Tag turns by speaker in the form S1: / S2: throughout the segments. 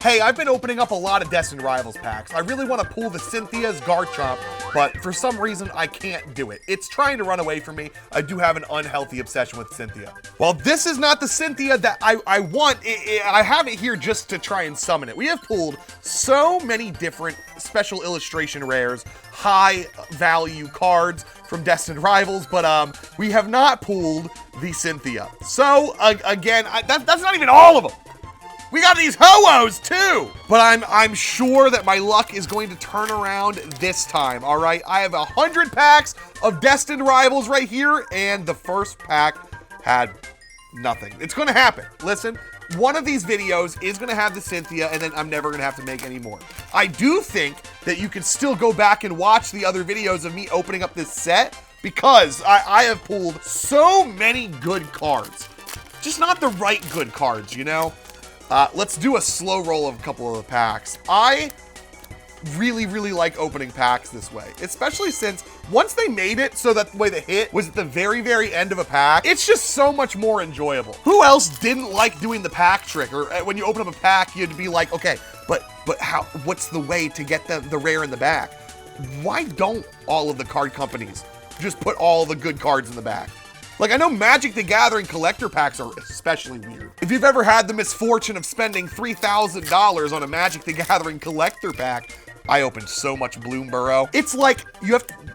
S1: Hey, I've been opening up a lot of Destined Rivals packs. I really want to pull the Cynthia's Garchomp, but for some reason I can't do it. It's trying to run away from me. I do have an unhealthy obsession with Cynthia. Well, this is not the Cynthia that I want. I have it here just to try and summon it. We have pulled so many different special illustration rares, high value cards from Destined Rivals, but we have not pulled the Cynthia. So again, that's not even all of them. We got these Ho-Ohs too! But I'm sure that my luck is going to turn around this time, all right? I have 100 packs of Destined Rivals right here, and the first pack had nothing. It's gonna happen. Listen, one of these videos is gonna have the Cynthia, and then I'm never gonna have to make any more. I do think that you can still go back and watch the other videos of me opening up this set, because I have pulled so many good cards. Just not the right good cards, you know? Let's do a slow roll of a couple of the packs. I really like opening packs this way, especially since once they made it so that the way the hit was at the very end of a pack, it's just so much more enjoyable. Who else didn't like doing the pack trick? Or when you open up a pack, you'd be like, okay, but how? What's the way to get the rare in the back? Why don't all of the card companies just put all the good cards in the back? Like, I know Magic the Gathering collector packs are especially weird. If you've ever had the misfortune of spending $3,000 on a Magic the Gathering collector pack, I opened so much Bloomborough. It's like,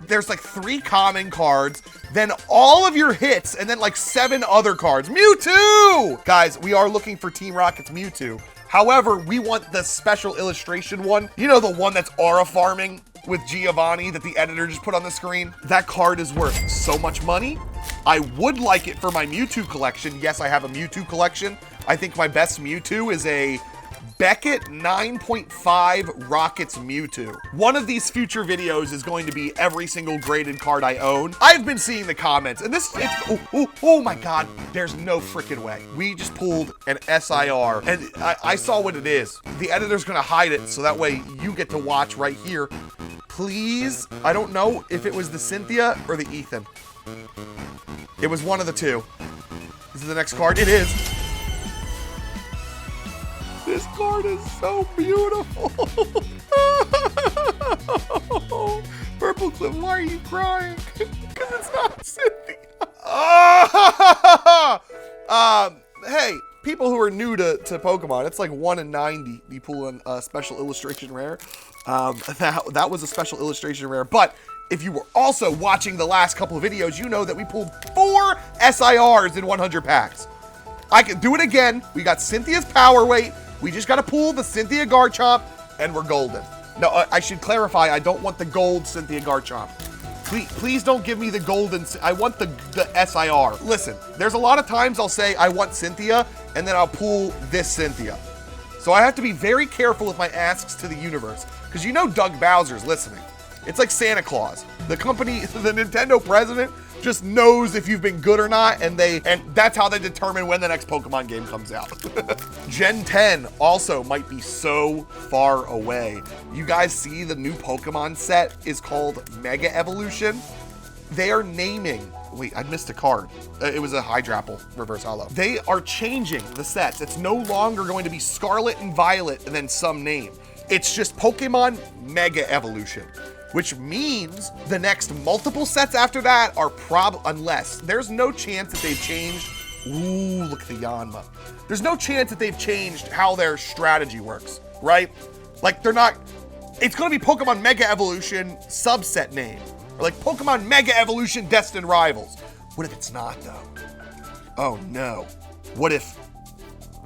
S1: there's like 3 common cards, then all of your hits, and then like 7 other cards. Mewtwo! Guys, we are looking for Team Rocket's Mewtwo. However, we want the special illustration one. You know, the one that's aura farming with Giovanni that the editor just put on the screen? That card is worth so much money. I would like it for my Mewtwo collection. Yes, I have a Mewtwo collection. I think my best Mewtwo is a Beckett 9.5 Rockets Mewtwo. One of these future videos is going to be every single graded card I own. I've been seeing the comments, and oh my God, there's no freaking way. We just pulled an SIR, and I saw what it is. The editor's gonna hide it, so that way you get to watch right here. Please, I don't know if it was the Cynthia or the Ethan. It was one of the two. This is the next card. It is. This card is so beautiful. Purplecliffe, why are you crying? Because it's not Cynthia. Hey, people who are new to Pokemon, it's like 1 in 90 you pull a special illustration rare. That was a special illustration rare, but if you were also watching the last couple of videos, you know that we pulled 4 SIRs in 100 packs. I can do it again. We got Cynthia's Power Weight. We just got to pull the Cynthia Garchomp, and we're golden. No, I should clarify, I don't want the gold Cynthia Garchomp. Please don't give me the golden. I want the SIR. Listen, there's a lot of times I'll say I want Cynthia, and then I'll pull this Cynthia. So I have to be very careful with my asks to the universe, because you know Doug Bowser's listening. It's like Santa Claus. The company, the Nintendo president, just knows if you've been good or not, and that's how they determine when the next Pokemon game comes out. Gen 10 also might be so far away. You guys see the new Pokemon set is called Mega Evolution? They are naming, wait, I missed a card. It was a Hydrapple reverse holo. They are changing the sets. It's no longer going to be Scarlet and Violet and then some name. It's just Pokemon Mega Evolution, which means the next multiple sets after that are unless there's no chance that they've changed. Ooh, look at the Yanma. There's no chance that they've changed how their strategy works, right? Like it's gonna be Pokemon Mega Evolution subset name, or like Pokemon Mega Evolution Destined Rivals. What if it's not though? Oh no. What if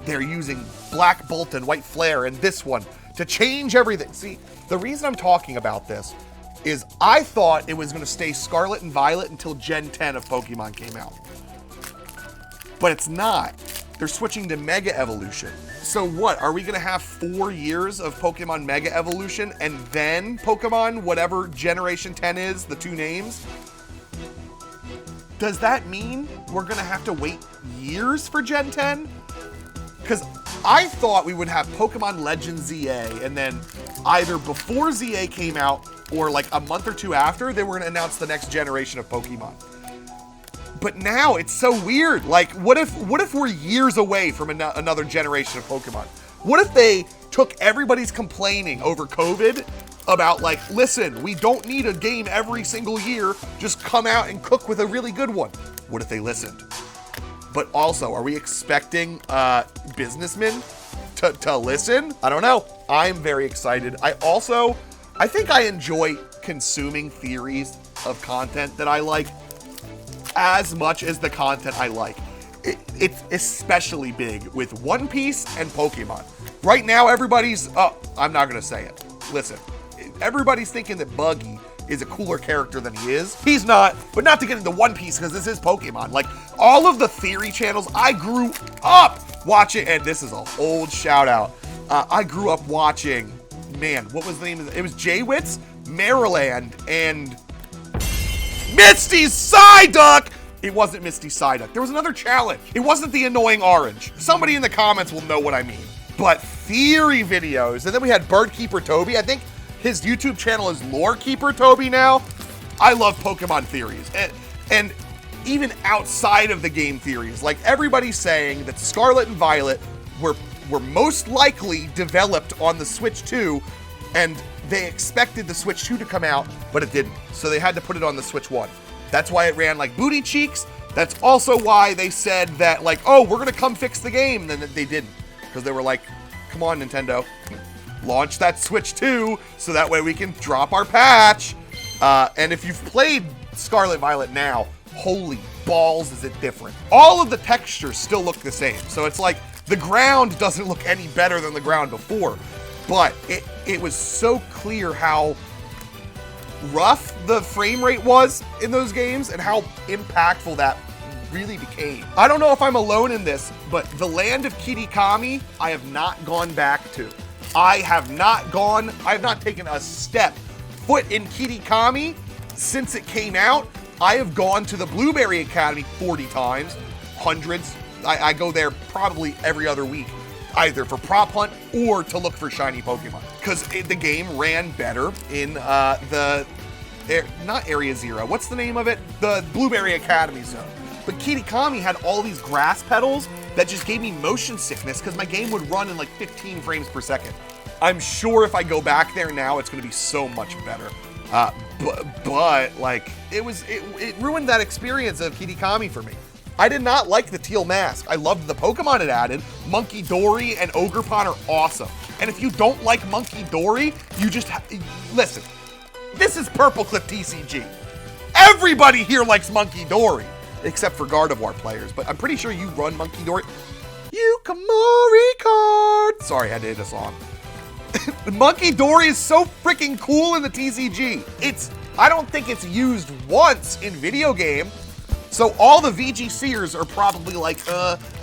S1: they're using Black Bolt and White Flare and this one to change everything? See, the reason I'm talking about this is I thought it was going to stay Scarlet and Violet until Gen 10 of Pokemon came out. But it's not. They're switching to Mega Evolution. So what, are we going to have 4 years of Pokemon Mega Evolution and then Pokemon, whatever Generation 10 is, the 2 names? Does that mean we're going to have to wait years for Gen 10? Because I thought we would have Pokemon Legends ZA, and then either before ZA came out or like a month or 2 after, they were gonna announce the next generation of Pokemon. But now it's so weird. Like, what if we're years away from another generation of Pokemon? What if they took everybody's complaining over COVID about like, listen, we don't need a game every single year, just come out and cook with a really good one. What if they listened? But also, are we expecting businessmen to listen? I don't know. I'm very excited. I think I enjoy consuming theories of content that I like as much as the content I like. It's especially big with One Piece and Pokemon. Right now, everybody's, I'm not gonna say it. Listen, everybody's thinking that Buggy is a cooler character than he is. He's not, but not to get into One Piece because this is Pokemon. Like, all of the theory channels, I grew up watching, and this is an old shout out. I grew up watching, man, what was the name of it? It was Jaywitz, Maryland, and Misty's Psyduck! It wasn't Misty Psyduck. There was another challenge. It wasn't the annoying orange. Somebody in the comments will know what I mean. But theory videos, and then we had Birdkeeper Toby. I think his YouTube channel is Lorekeeper Toby now. I love Pokemon theories. And even outside of the game theories, like everybody's saying that Scarlet and Violet were most likely developed on the Switch 2, and they expected the Switch 2 to come out, but it didn't. So they had to put it on the Switch 1. That's why it ran like booty cheeks. That's also why they said that like, oh, we're gonna come fix the game. And then they didn't, because they were like, come on, Nintendo, launch that Switch 2 so that way we can drop our patch. And if you've played Scarlet Violet now, holy balls is it different. All of the textures still look the same. So it's like the ground doesn't look any better than the ground before, but it was so clear how rough the frame rate was in those games and how impactful that really became. I don't know if I'm alone in this, but the land of Kitakami, I have not gone back to. I have not taken a foot in Kitakami since it came out. I have gone to the Blueberry Academy 40 times, hundreds. I go there probably every other week, either for prop hunt or to look for shiny Pokemon. Because the game ran better in not Area Zero, what's the name of it? The Blueberry Academy zone. But Kitakami had all these grass petals that just gave me motion sickness because my game would run in like 15 frames per second. I'm sure if I go back there now, it's gonna be so much better. But like, it ruined that experience of Kitakami for me. I did not like the Teal Mask. I loved the Pokemon it added. Monkey Dory and Ogerpon are awesome. And if you don't like Monkey Dory, you just listen. This is Purplecliffe TCG. Everybody here likes Monkey Dory, except for Gardevoir players, but I'm pretty sure you run Monkey Dory. Yukimori card! Sorry, I had to hit a song. Monkey Dory is so freaking cool in the TCG. I don't think it's used once in video game. So all the VGCers are probably like,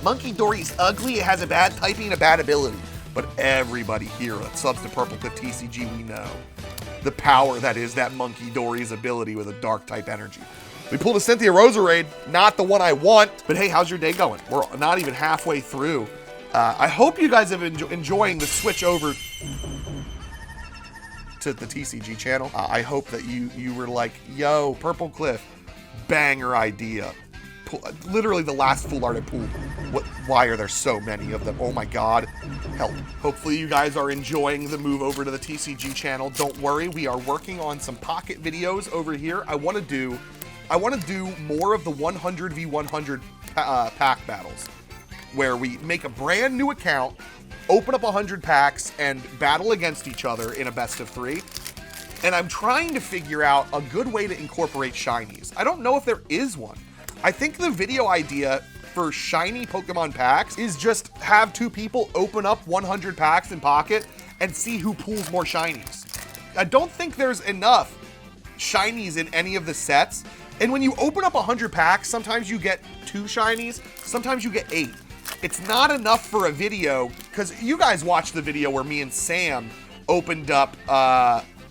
S1: Monkey Dory's ugly, it has a bad typing and a bad ability. But everybody here that subs to Purplecliffe TCG, we know the power that is that Monkey Dory's ability with a dark type energy. We pulled a Cynthia Roserade, not the one I want, but hey, how's your day going? We're not even halfway through. I hope you guys have been enjoying the switch over to the TCG channel. I hope that you were like, yo, Purplecliffe, banger idea. Literally the last full art I pulled. Why are there so many of them? Oh my God, help. Hopefully you guys are enjoying the move over to the TCG channel. Don't worry, we are working on some pocket videos over here. I want to do more of the 100v100 pack battles, where we make a brand new account, open up 100 packs, and battle against each other in a best of 3. And I'm trying to figure out a good way to incorporate shinies. I don't know if there is one. I think the video idea for shiny Pokemon packs is just have 2 people open up 100 packs in Pocket and see who pulls more shinies. I don't think there's enough shinies in any of the sets. And when you open up 100 packs, sometimes you get 2 shinies, sometimes you get 8. It's not enough for a video, because you guys watched the video where me and Sam opened up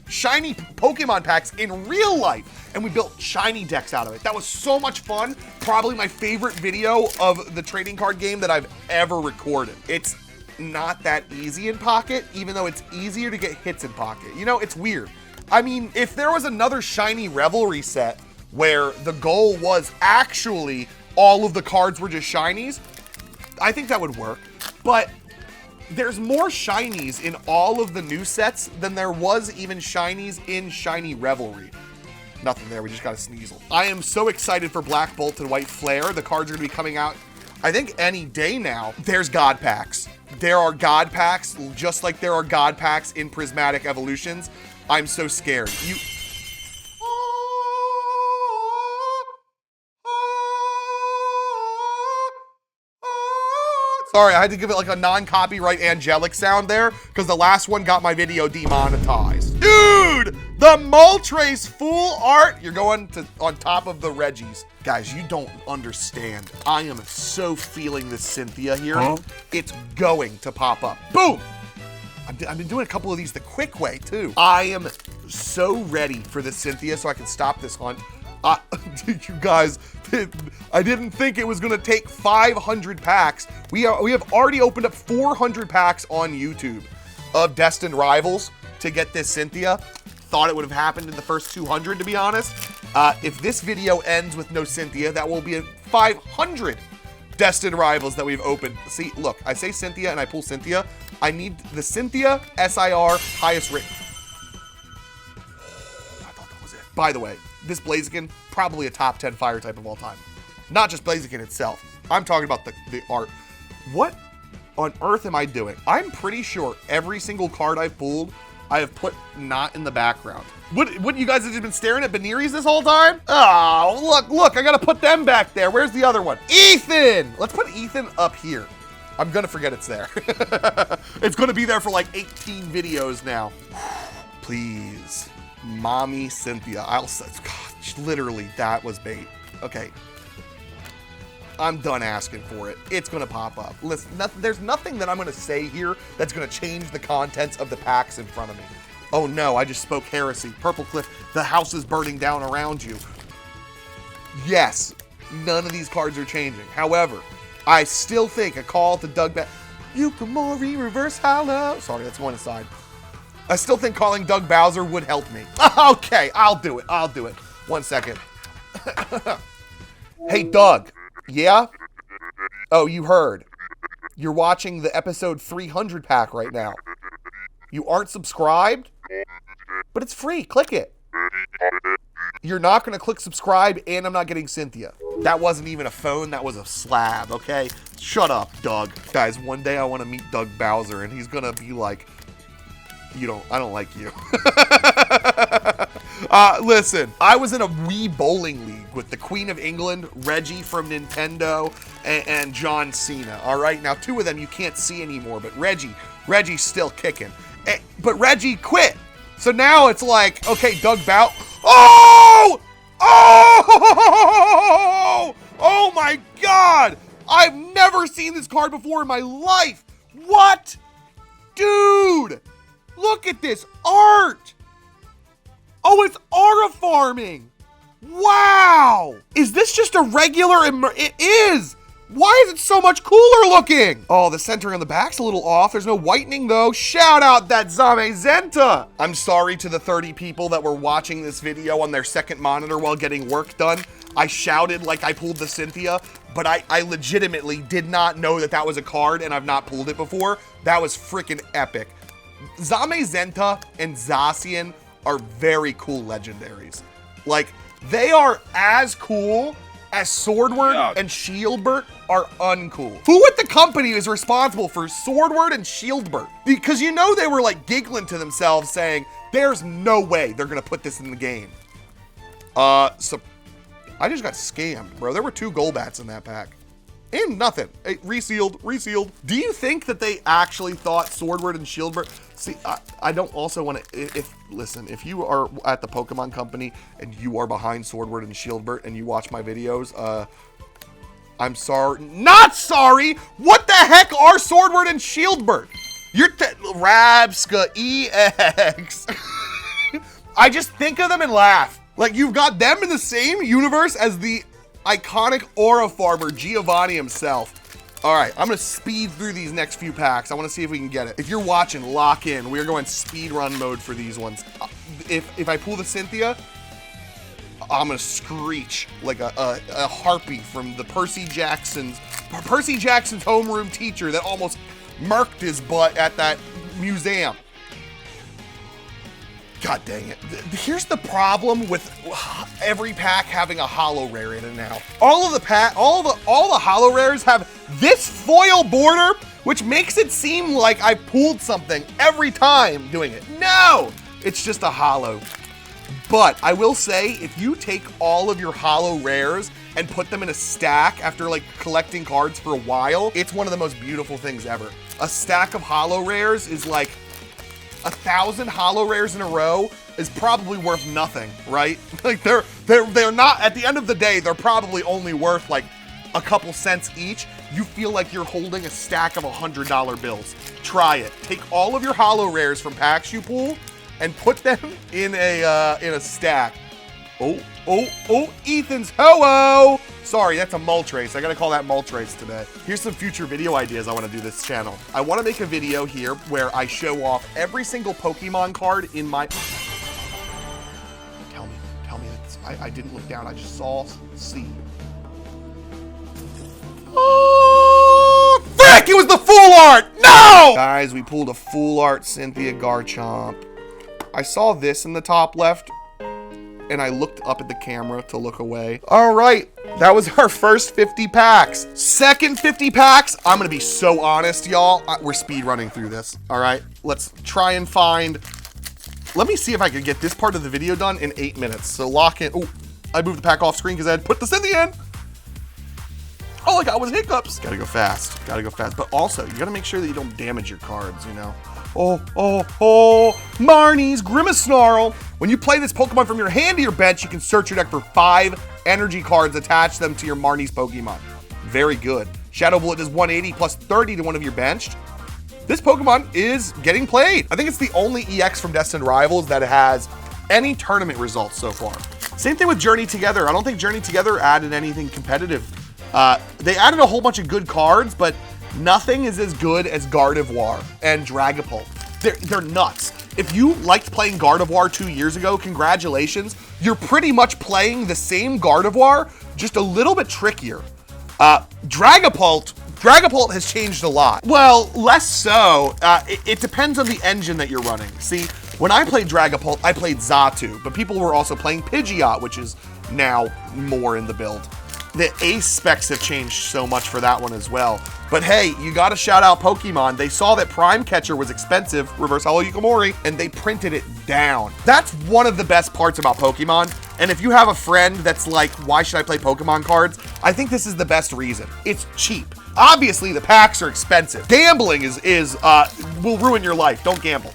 S1: shiny Pokemon packs in real life, and we built shiny decks out of it. That was so much fun. Probably my favorite video of the trading card game that I've ever recorded. It's not that easy in Pocket, even though it's easier to get hits in Pocket. You know, it's weird. I mean, if there was another shiny Revelry set where the goal was actually all of the cards were just shinies, I think that would work. But There's more shinies in all of the new sets than there was even shinies in Shiny Revelry. Nothing there, we just got a Sneasel. I am so excited for Black Bolt and White Flare. The cards are gonna be coming out, I think, any day now. There's God Packs. There are God Packs, just like there are God Packs in Prismatic Evolutions. I'm so scared. Sorry, I had to give it like a non-copyright angelic sound there because the last one got my video demonetized. Dude, the Moltres full art. You're going to on top of the Reggies. Guys, you don't understand. I am so feeling this Cynthia here. Huh? It's going to pop up. Boom. I've been doing a couple of these the quick way too. I am so ready for this Cynthia so I can stop this hunt. You guys, I didn't think it was gonna take 500 packs. We have already opened up 400 packs on YouTube of Destined Rivals to get this Cynthia. Thought it would have happened in the first 200, to be honest. If this video ends with no Cynthia, that will be 500 Destined Rivals that we've opened. See, look, I say Cynthia and I pull Cynthia. I need the Cynthia SIR highest rate. I thought that was it. By the way, this Blaziken, probably a top 10 fire type of all time. Not just Blaziken itself. I'm talking about the art. What on earth am I doing? I'm pretty sure every single card I've pulled, I have put not in the background. What you guys have just been staring at Beneries this whole time? Oh, look, I gotta put them back there. Where's the other one? Ethan! Let's put Ethan up here. I'm gonna forget it's there. It's gonna be there for like 18 videos now. Please. Mommy Cynthia. Gosh, literally, that was bait. Okay. I'm done asking for it. It's gonna pop up. Listen, there's nothing that I'm gonna say here that's gonna change the contents of the packs in front of me. Oh no, I just spoke heresy. Purplecliffe, the house is burning down around you. Yes, none of these cards are changing. However, I still think a call to Doug Yukamori Reverse Hollow. Sorry, that's going aside. I still think calling Doug Bowser would help me. Okay, I'll do it. 1 second. Hey, Doug. Yeah? Oh, you heard. You're watching the episode 300 pack right now. You aren't subscribed? But it's free. Click it. You're not going to click subscribe, and I'm not getting Cynthia. That wasn't even a phone. That was a slab, okay? Shut up, Doug. Guys, one day I want to meet Doug Bowser, and he's going to be like, I don't like you. Listen, I was in a Wii bowling league with the Queen of England, Reggie from Nintendo, and John Cena, all right? Now, 2 of them you can't see anymore, but Reggie's still kicking. But Reggie quit. So now it's like, okay, Doug Oh! Oh my God! I've never seen this card before in my life. What? Dude! Look at this art! Oh, it's aura farming! Wow! Is this just a regular It is! Why is it so much cooler looking? Oh, the centering on the back's a little off. There's no whitening though. Shout out that Zamazenta! I'm sorry to the 30 people that were watching this video on their second monitor while getting work done. I shouted like I pulled the Cynthia, but I legitimately did not know that was a card, and I've not pulled it before. That was freaking epic. Zamazenta and Zacian are very cool legendaries. Like, they are as cool as Swordward and Shieldbert are uncool. Who at the company is responsible for Swordward and Shieldbert? Because you know they were like giggling to themselves saying, there's no way they're gonna put this in the game. So I just got scammed, bro. There were 2 Golbats in that pack. And nothing. Hey, resealed. Do you think that they actually thought Swordward and Shieldbert? See, I don't also want to, listen, if you are at the Pokemon company and you are behind Swordward and Shieldbert and you watch my videos, I'm sorry, not sorry! What the heck are Swordward and Shieldbert? You're Rabska EX. I just think of them and laugh. Like, you've got them in the same universe as the iconic aura farmer Giovanni himself. All right, I'm gonna speed through these next few packs. I wanna see if we can get it. If you're watching, lock in. We're going speedrun mode for these ones. If I pull the Cynthia, I'm gonna screech like a harpy from the Percy Jackson's homeroom teacher that almost murked his butt at that museum. God dang it. Here's the problem with every pack having a holo rare in it now. All the holo rares have this foil border, which makes it seem like I pulled something every time doing it. No, it's just a holo. But I will say, if you take all of your holo rares and put them in a stack after like collecting cards for a while, it's one of the most beautiful things ever. A stack of holo rares is like 1,000 holo rares in a row is probably worth nothing, right? Like they're not, at the end of the day, they're probably only worth like a couple cents each. You feel like you're holding a stack of $100 bills. Try it. Take all of your holo rares from packs you pull and put them in a stack. Oh, Ethan's ho-oh! Sorry, that's a Moltres. I gotta call that Moltres today. Here's some future video ideas I wanna do this channel. I wanna make a video here where I show off every single Pokemon card in my... Tell me that I didn't look down, I just saw C. Oh, frick! It was the full art! No! Guys, we pulled a full art Cynthia Garchomp. I saw this in the top left, and I looked up at the camera to look away. All right, that was our first 50 packs. Second 50 packs, I'm gonna be so honest, y'all. We're speed running through this, all right? Let's try and find, let me see if I can get this part of the video done in 8 minutes. So lock in, oh, I moved the pack off screen because I had put the Cynthia in. All I got was hiccups. Gotta go fast, But also, you gotta make sure that you don't damage your cards, you know? Oh, Marnie's Grimace Snarl. When you play this Pokemon from your hand to your bench, you can search your deck for 5 energy cards, attach them to your Marnie's Pokemon. Very good. Shadow Bullet does 180 plus 30 to one of your benched. This Pokemon is getting played. I think it's the only EX from Destined Rivals that has any tournament results so far. Same thing with Journey Together. I don't think Journey Together added anything competitive. They added a whole bunch of good cards, but nothing is as good as Gardevoir and Dragapult. They're nuts. If you liked playing Gardevoir 2 years ago, congratulations. You're pretty much playing the same Gardevoir, just a little bit trickier. Dragapult has changed a lot. Well, less so. It depends on the engine that you're running. See, when I played Dragapult, I played Xatu, but people were also playing Pidgeot, which is now more in the build. The ace specs have changed so much for that one as well. But hey, you gotta shout out Pokemon. They saw that Prime Catcher was expensive, Reverse Hollow Yukimori, and they printed it down. That's one of the best parts about Pokemon. And if you have a friend that's like, why should I play Pokemon cards? I think this is the best reason. It's cheap. Obviously, the packs are expensive. Gambling will ruin your life. Don't gamble.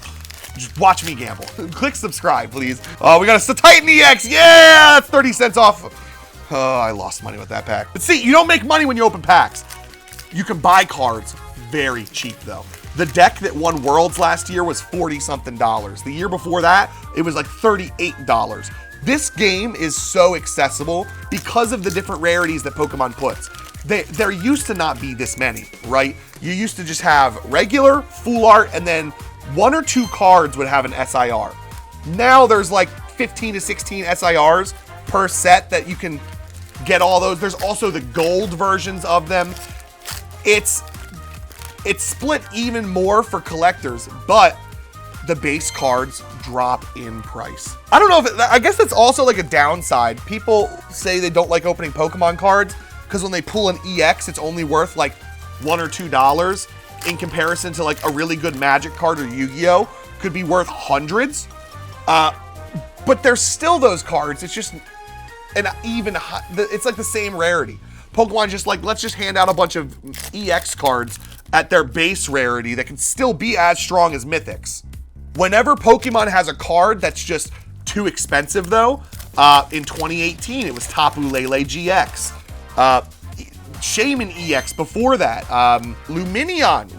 S1: Just watch me gamble. Click subscribe, please. We got a Titan EX. Yeah, that's 30 cents off. Oh, I lost money with that pack. But see, you don't make money when you open packs. You can buy cards very cheap though. The deck that won Worlds last year was $40-something. The year before that, it was like $38. This game is so accessible because of the different rarities that Pokemon puts. There used to not be this many, right? You used to just have regular, full art, and then 1 or 2 cards would have an SIR. Now there's like 15 to 16 SIRs per set that you can get all those. There's also the gold versions of them. It's split even more for collectors, but the base cards drop in price. I don't know if I guess that's also like a downside. People say they don't like opening Pokemon cards because when they pull an EX, it's only worth like $1 or $2 in comparison to like a really good Magic card or Yu-Gi-Oh! Could be worth hundreds. But there's still those cards. It's just it's like the same rarity. Pokemon just like, let's just hand out a bunch of EX cards at their base rarity that can still be as strong as Mythics. Whenever Pokemon has a card that's just too expensive though, in 2018 it was Tapu Lele GX. Shaman EX before that. Lumineon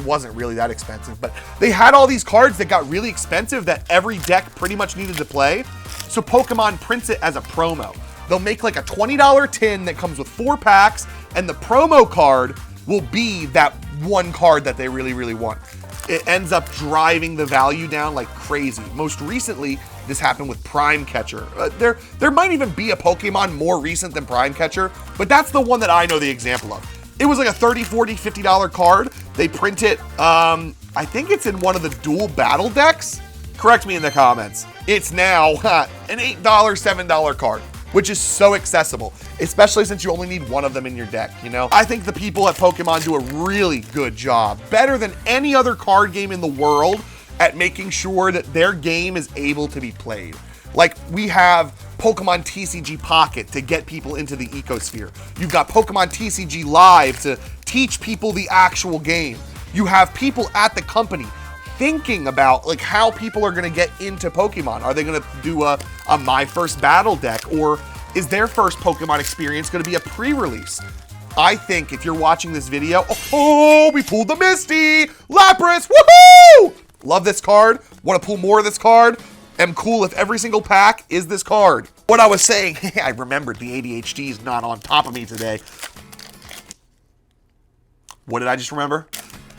S1: wasn't really that expensive, but they had all these cards that got really expensive that every deck pretty much needed to play. So Pokemon prints it as a promo. They'll make like a $20 tin that comes with 4 packs, and the promo card will be that one card that they really, really want. It ends up driving the value down like crazy. Most recently, this happened with Prime Catcher. There might even be a Pokemon more recent than Prime Catcher, but that's the one that I know the example of. It was like a $30, $40, $50 card They print it, I think it's in one of the dual battle decks. Correct me in the comments. It's now an $8, $7 card, which is so accessible, especially since you only need one of them in your deck, you know? I think the people at Pokemon do a really good job, better than any other card game in the world, at making sure that their game is able to be played. Like, we have Pokemon TCG Pocket to get people into the ecosphere. You've got Pokemon TCG Live to teach people the actual game. You have people at the company thinking about like how people are gonna get into Pokemon. Are they gonna do a My First Battle deck, or is their first Pokemon experience gonna be a pre-release? I think if you're watching this video, oh, we pulled the Misty! Lapras, woohoo! Love this card, wanna pull more of this card. Am cool if every single pack is this card. What I was saying, I remembered the ADHD is not on top of me today. What did I just remember?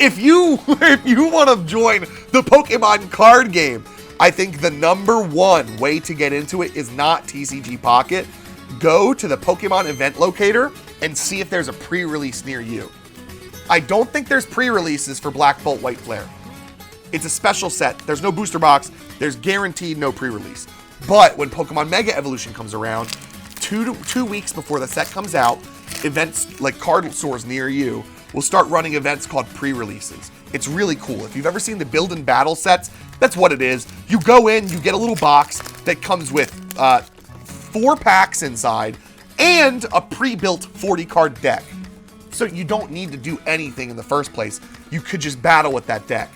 S1: If you want to join the Pokemon card game, I think the #1 way to get into it is not TCG Pocket. Go to the Pokemon event locator and see if there's a pre-release near you. I don't think there's pre-releases for Black Bolt, White Flare. It's a special set. There's no booster box. There's guaranteed no pre-release. But when Pokemon Mega Evolution comes around, two weeks before the set comes out, events like card stores near you will start running events called pre-releases. It's really cool. If you've ever seen the build and battle sets, that's what it is. You go in, you get a little box that comes with 4 packs inside and a pre-built 40 card deck. So you don't need to do anything in the first place. You could just battle with that deck.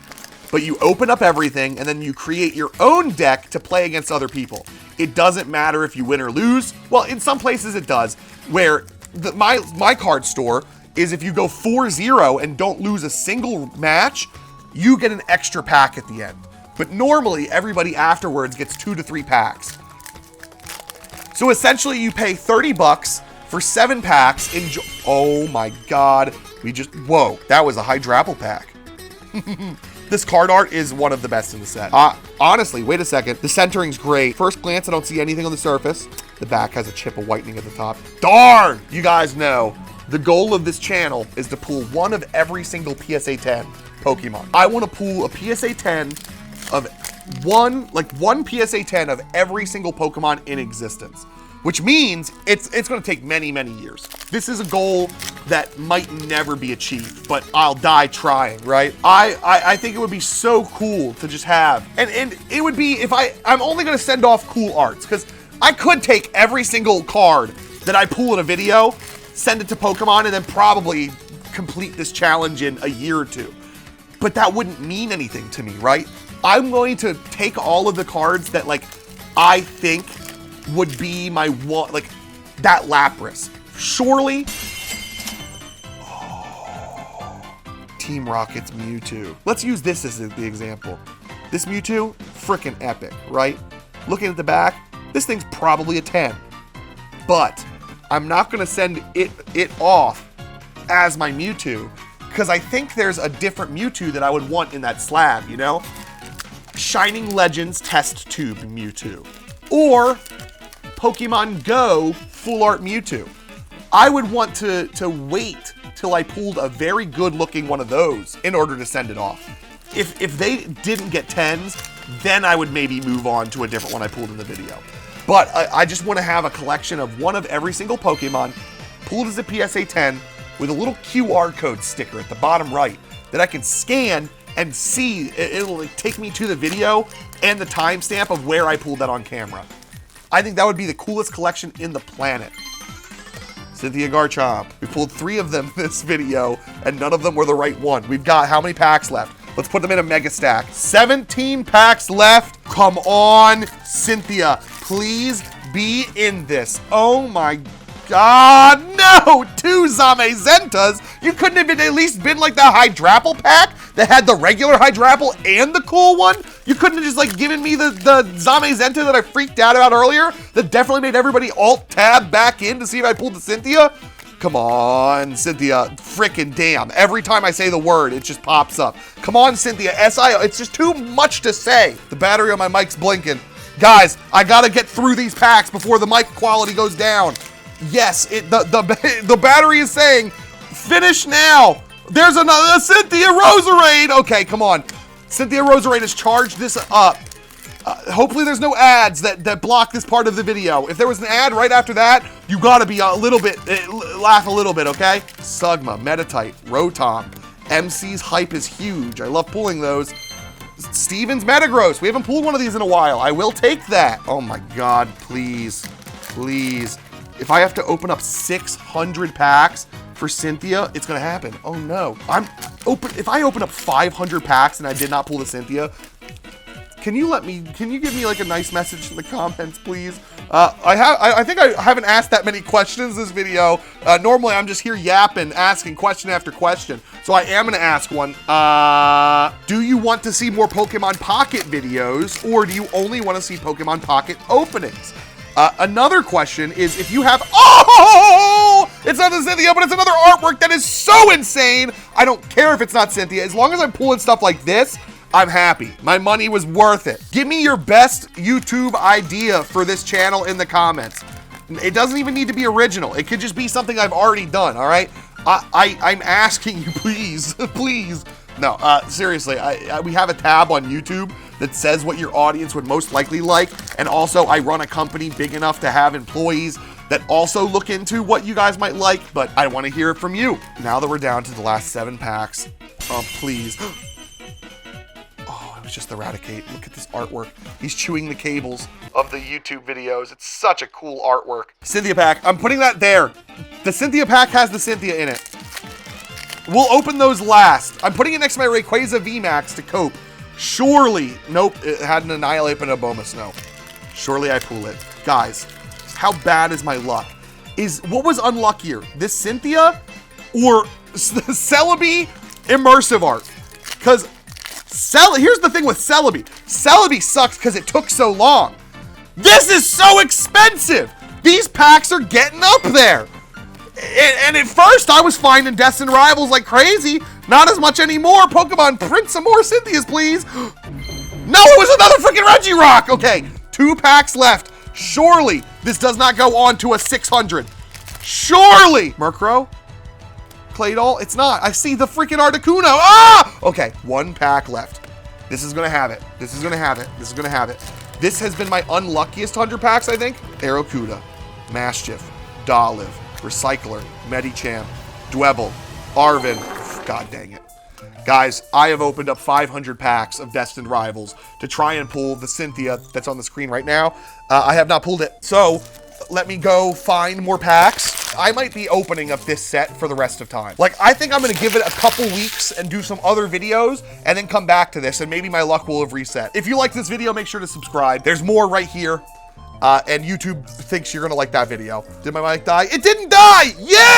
S1: But you open up everything and then you create your own deck to play against other people. It doesn't matter if you win or lose. Well, in some places it does, where my card store is if you go 4-0 and don't lose a single match, you get an extra pack at the end. But normally everybody afterwards gets 2 to 3 packs. So essentially you pay 30 bucks for 7 packs. Oh my God, whoa, that was a Hydrapple pack. This card art is one of the best in the set. Honestly, wait a second. The centering's great. First glance, I don't see anything on the surface. The back has a chip of whitening at the top. Darn! You guys know, the goal of this channel is to pull one of every single PSA 10 Pokemon. I want to pull a PSA 10 of one PSA 10 of every single Pokemon in existence, which means it's going to take many, many years. This is a goal that might never be achieved, but I'll die trying, right? I think it would be so cool to just have, and it would be if I'm only going to send off cool arts, because I could take every single card that I pull in a video, send it to Pokemon, and then probably complete this challenge in a year or 2. But that wouldn't mean anything to me, right? I'm going to take all of the cards that I think would be my one, that Lapras. Surely. Oh, Team Rocket's Mewtwo. Let's use this as the example. This Mewtwo, freaking epic, right? Looking at the back, this thing's probably a 10. But I'm not gonna send it off as my Mewtwo, because I think there's a different Mewtwo that I would want in that slab, you know? Shining Legends Test Tube Mewtwo. Or Pokemon Go Full Art Mewtwo. I would want to wait till I pulled a very good looking one of those in order to send it off. If they didn't get 10s, then I would maybe move on to a different one I pulled in the video. But I just want to have a collection of one of every single Pokemon pulled as a PSA 10 with a little QR code sticker at the bottom right that I can scan and see. It'll take me to the video and the timestamp of where I pulled that on camera. I think that would be the coolest collection in the planet. Cynthia Garchomp. We pulled 3 of them this video, and none of them were the right one. We've got how many packs left? Let's put them in a mega stack. 17 packs left. Come on, Cynthia. Please be in this. Oh my God, no! 2 Zamezentas? You couldn't have at least been like the Hydrapple pack that had the regular Hydrapple and the cool one? You couldn't have just given me the Zamezenta that I freaked out about earlier that definitely made everybody alt-tab back in to see if I pulled the Cynthia? Come on, Cynthia. Frickin' damn. Every time I say the word, it just pops up. Come on, Cynthia. SIO. It's just too much to say. The battery on my mic's blinking. Guys, I gotta get through these packs before the mic quality goes down. Yes, the battery is saying, finish now. There's another Cynthia Roserade. Okay, come on. Cynthia Roserade has charged this up. Hopefully there's no ads that block this part of the video. If there was an ad right after that, you gotta be a little bit, laugh a little bit, okay? Sugma, Metatite, Rotom. MC's hype is huge. I love pulling those. Steven's Metagross. We haven't pulled one of these in a while. I will take that. Oh my God, please, please. If I have to open up 600 packs for Cynthia, it's gonna happen. Oh no. If I open up 500 packs and I did not pull the Cynthia, can you give me like a nice message in the comments, please? I think I haven't asked that many questions this video. Normally I'm just here yapping, asking question after question. So I am gonna ask one. Do you want to see more Pokemon Pocket videos, or do you only want to see Pokemon Pocket openings? Another question is if you have, oh, it's not the Cynthia, but it's another artwork that is so insane. I don't care if it's not Cynthia. As long as I'm pulling stuff like this, I'm happy. My money was worth it. Give me your best YouTube idea for this channel in the comments. It doesn't even need to be original. It could just be something I've already done, all right? I'm asking you, please, please. No, seriously, we have a tab on YouTube that says what your audience would most likely like. And also, I run a company big enough to have employees that also look into what you guys might like, but I want to hear it from you. Now that we're down to the last 7 packs, please. It's just Eradicate. Look at this artwork. He's chewing the cables of the YouTube videos. It's such a cool artwork. Cynthia pack. I'm putting that there. The Cynthia pack has the Cynthia in it. We'll open those last. I'm putting it next to my Rayquaza VMAX to cope. Surely. Nope. It had an Annihilate and a Abomasnow. No. Surely I pull it. Guys, how bad is my luck? What was unluckier? This Cynthia or Celebi Immersive Art? Because here's the thing with Celebi. Celebi sucks because it took so long. This is so expensive. These packs are getting up there. And at first I was finding Destined Rivals like crazy. Not as much anymore. Pokemon, print some more Cynthias, please. No, it was another freaking Regirock. Okay, 2 packs left. Surely this does not go on to a 600. Surely. Murkrow? Claydol? It's not. I see the freaking Articuno. Ah! Okay, 1 pack left. This is gonna have it. This is gonna have it. This is gonna have it. This has been my unluckiest 100 packs, I think. Arrokuda, Maschiff, Dolive, Recycler, Medicham, Dwebble, Arvin. God dang it. Guys, I have opened up 500 packs of Destined Rivals to try and pull the Cynthia that's on the screen right now. I have not pulled it. So let me go find more packs. I might be opening up this set for the rest of time. Like, I think I'm gonna give it a couple weeks and do some other videos and then come back to this and maybe my luck will have reset. If you like this video, make sure to subscribe. There's more right here. And YouTube thinks you're gonna like that video. Did my mic die? It didn't die! Yeah!